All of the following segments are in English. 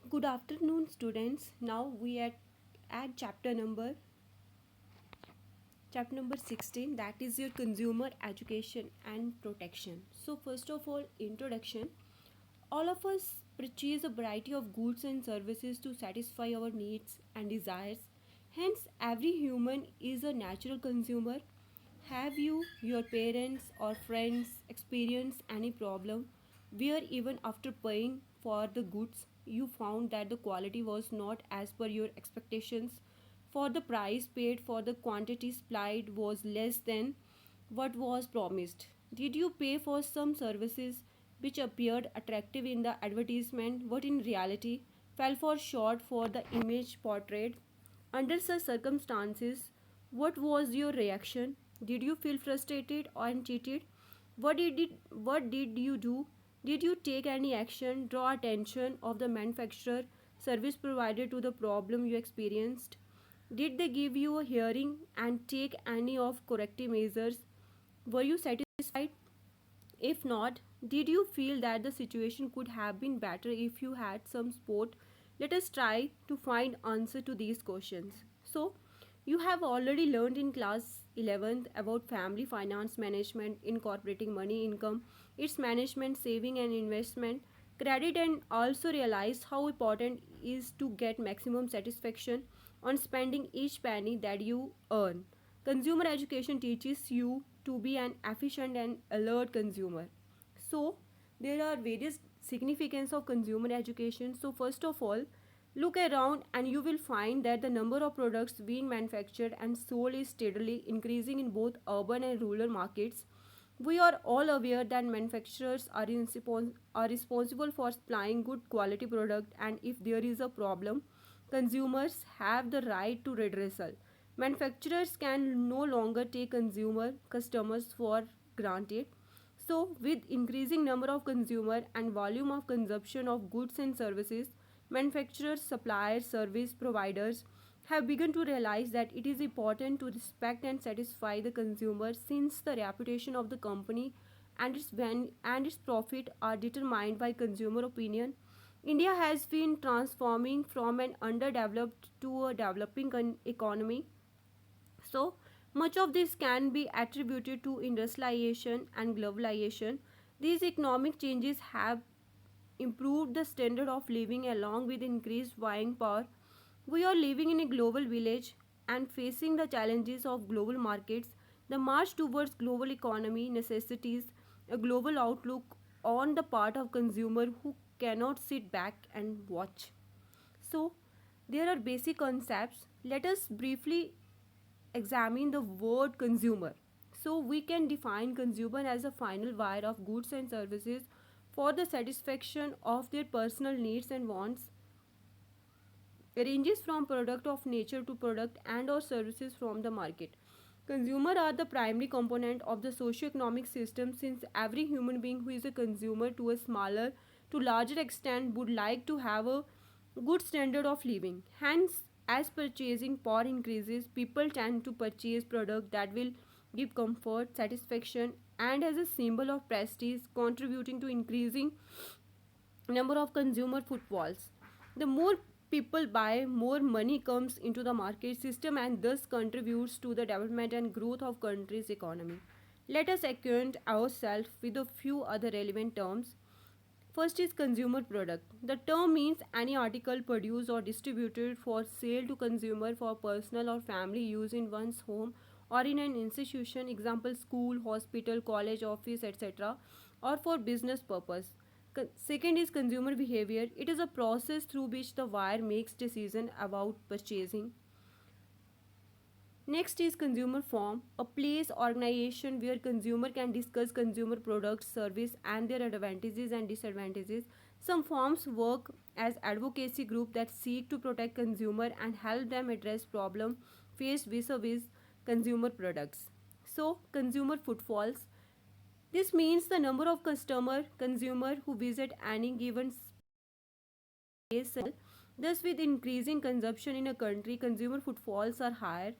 Good afternoon, students. Now we at chapter number 16, that is your consumer education and protection. So first of all, introduction. All of us purchase a variety of goods and services to satisfy our needs and desires. Hence, every human is a natural consumer. Have you, your parents, or friends experienced any problem where even after paying for the goods, you found that the quality was not as per your expectations? For the price paid for the quantity supplied was less than what was promised. Did you pay for some services which appeared attractive in the advertisement but in reality fell for short for the image portrayed? Under such circumstances, what was your reaction? Did you feel frustrated or cheated? What did you do? Did you take any action, draw attention of the manufacturer, service provider to the problem you experienced? Did they give you a hearing and take any of corrective measures? Were you satisfied? If not, did you feel that the situation could have been better if you had some support? Let us try to find answer to these questions. So, you have already learned in class 11th about family finance management, incorporating money income, its management, saving and investment, credit, and also realized how important is to get maximum satisfaction on spending each penny that you earn. Consumer education teaches you to be an efficient and alert consumer. So, there are various significance of consumer education. So, first of all, look around and you will find that the number of products being manufactured and sold is steadily increasing in both urban and rural markets. We are all aware that manufacturers are responsible for supplying good quality product, and if there is a problem, consumers have the right to redressal. Manufacturers can no longer take consumer customers for granted. So, with increasing number of consumer and volume of consumption of goods and services, manufacturers, suppliers, service providers have begun to realize that it is important to respect and satisfy the consumer, since the reputation of the company and its profit are determined by consumer opinion. India has been transforming from an underdeveloped to a developing economy. So, much of this can be attributed to industrialization and globalization. These economic changes have improved the standard of living along with increased buying power. We are living in a global village and facing the challenges of global markets. The march towards global economy necessitates a global outlook on the part of consumer who cannot sit back and watch. So, there are basic concepts. Let us briefly examine the word consumer. So, we can define consumer as a final buyer of goods and services for the satisfaction of their personal needs and wants. Ranges from product of nature to product and or services from the market. Consumer are the primary component of the socio-economic system, since every human being who is a consumer to a smaller to larger extent would like to have a good standard of living. Hence, as purchasing power increases, people tend to purchase products that will give comfort, satisfaction, and as a symbol of prestige, contributing to increasing number of consumer footfalls. The more people buy, more money comes into the market system and thus contributes to the development and growth of country's economy. Let us acquaint ourselves with a few other relevant terms. First is consumer product. The term means any article produced or distributed for sale to consumer for personal or family use in one's home or in an institution, example school, hospital, college, office, etc., or for business purpose. Second is consumer behavior. It is a process through which the buyer makes decision about purchasing. Next is consumer forum, a place organization where consumer can discuss consumer products, service and their advantages and disadvantages. Some forms work as advocacy group that seek to protect consumer and help them address problem faced vis-a-vis consumer products. So, consumer footfalls. This means the number of consumer who visit any given space. Thus, with increasing consumption in a country, consumer footfalls are higher.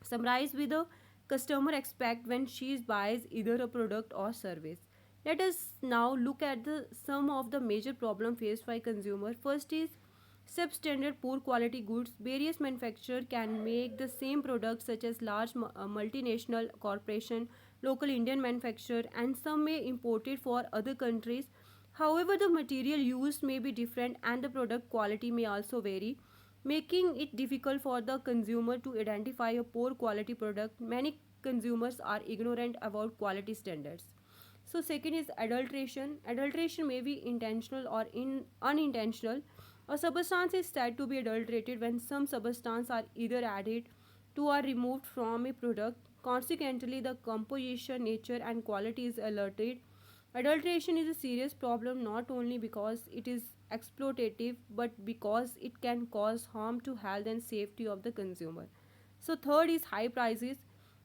Summarize with a customer expect when she buys either a product or service. Let us now look at some of the major problems faced by consumer. First is substandard poor quality goods. Various manufacturers can make the same product, such as large multinational corporation, local Indian manufacturer, and some may import it for other countries. However, the material used may be different and the product quality may also vary, making it difficult for the consumer to identify a poor quality product. Many consumers are ignorant about quality standards. So second is adulteration. Adulteration may be intentional or unintentional. A substance is said to be adulterated when some substances are either added to or removed from a product. Consequently, the composition, nature, and quality is altered. Adulteration is a serious problem not only because it is exploitative but because it can cause harm to health and safety of the consumer. So third is high prices.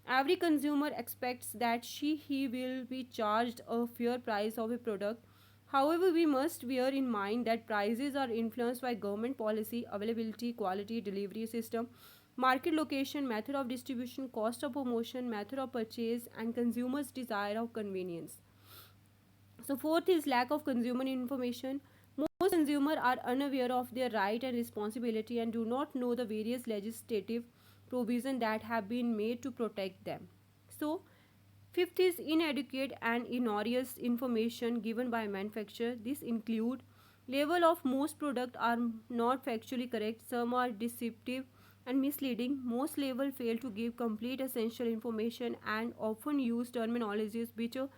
Every consumer expects that he will be charged a fair price of a product. However, we must bear in mind that prices are influenced by government policy, availability, quality, delivery system, market location, method of distribution, cost of promotion, method of purchase, and consumers' desire of convenience. So fourth is lack of consumer information. Most consumers are unaware of their right and responsibility and do not know the various legislative provisions that have been made to protect them. So fifth is inadequate and erroneous information given by manufacturer. This include label of most products are not factually correct, some are deceptive and misleading. Most labels fail to give complete essential information and often use terminologies which a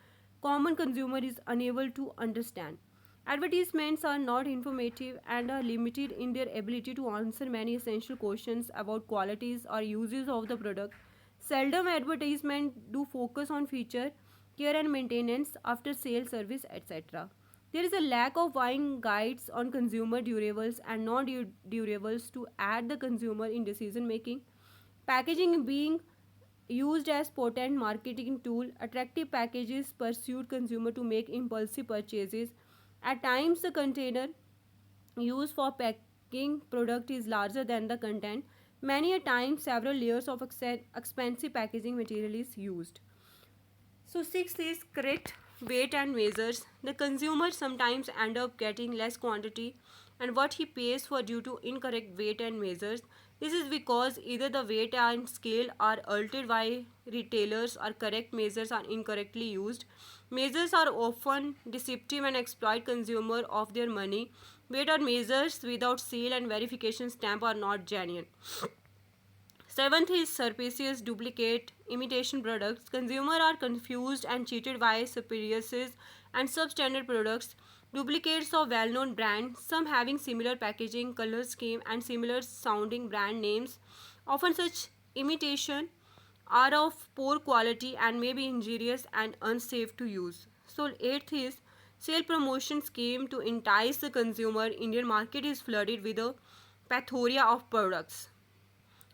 common consumer is unable to understand. Advertisements are not informative and are limited in their ability to answer many essential questions about qualities or uses of the product. Seldom advertisements do focus on feature, care and maintenance, after sale service, etc. There is a lack of buying guides on consumer durables and non-durables to aid the consumer in decision making. Packaging being used as potent marketing tool, attractive packages pursued consumer to make impulsive purchases. At times, the container used for packing product is larger than the content. Many a time, several layers of expensive packaging material is used. So sixth is correct weight and measures. The consumer sometimes end up getting less quantity and what he pays for due to incorrect weight and measures. This is because either the weight and scale are altered by retailers or correct measures are incorrectly used. Measures are often deceptive and exploit consumer of their money. Weight or measures without seal and verification stamp are not genuine. Seventh is surreptitious duplicate imitation products. Consumers are confused and cheated by spurious and substandard products. Duplicates of well-known brands, some having similar packaging, color scheme, and similar sounding brand names. Often such imitation are of poor quality and may be injurious and unsafe to use. So eighth is sale promotion scheme to entice the consumer. Indian market is flooded with a plethora of products.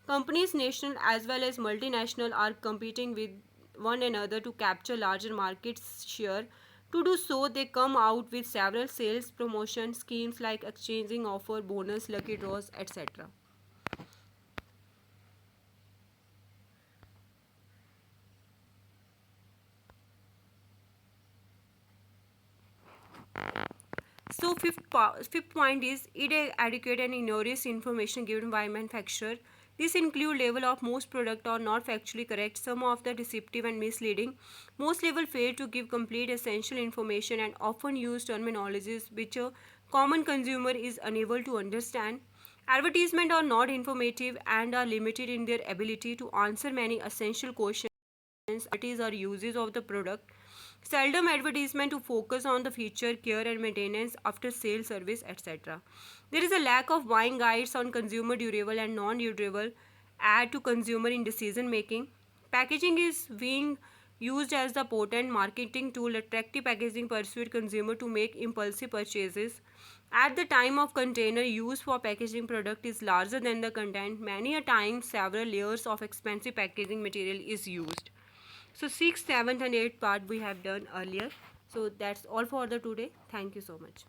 Companies, national as well as multinational, are competing with one another to capture larger market share. To do so, they come out with several sales promotion schemes like exchanging offer, bonus, lucky draws, etc. So fifth point is inadequate and erroneous information given by manufacturer. This include level of most product are not factually correct, some of the deceptive and misleading. Most level fail to give complete essential information and often use terminologies which a common consumer is unable to understand. Advertisements are not informative and are limited in their ability to answer many essential questions, qualities or uses of the product. Seldom advertisement to focus on the feature, care and maintenance, after sale service, etc. There is a lack of buying guides on consumer durable and non-durable add to consumer in decision making. Packaging is being used as the potent marketing tool. Attractive packaging persuade consumer to make impulsive purchases. At the time of container used for packaging product is larger than the content. Many a time several layers of expensive packaging material is used. So 6th, 7th and 8th part we have done earlier. So that's all for the today. Thank you so much.